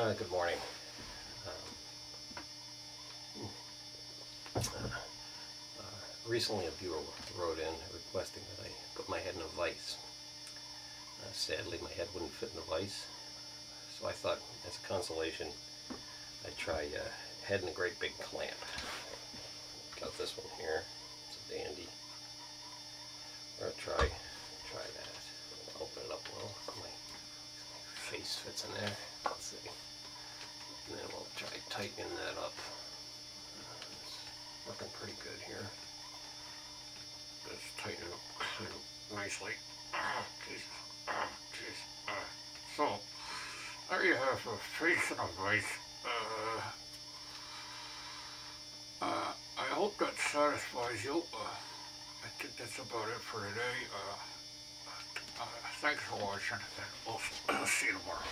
Good morning. Recently, a viewer wrote in requesting that I put my head in a vise. Sadly, my head wouldn't fit in the vise, so I thought, as a consolation, I'd try head in a great big clamp. Got this one here. It's a dandy. We're gonna try that. Open it up a little so my face fits in there. Let's see. And then we'll try tightening that up. It's working pretty good here. Let's tighten it up nicely. Jesus. Jeez. So, there you have a face and a vise. I hope that satisfies you. I think that's about it for today. Thanks for watching, and we'll see you tomorrow.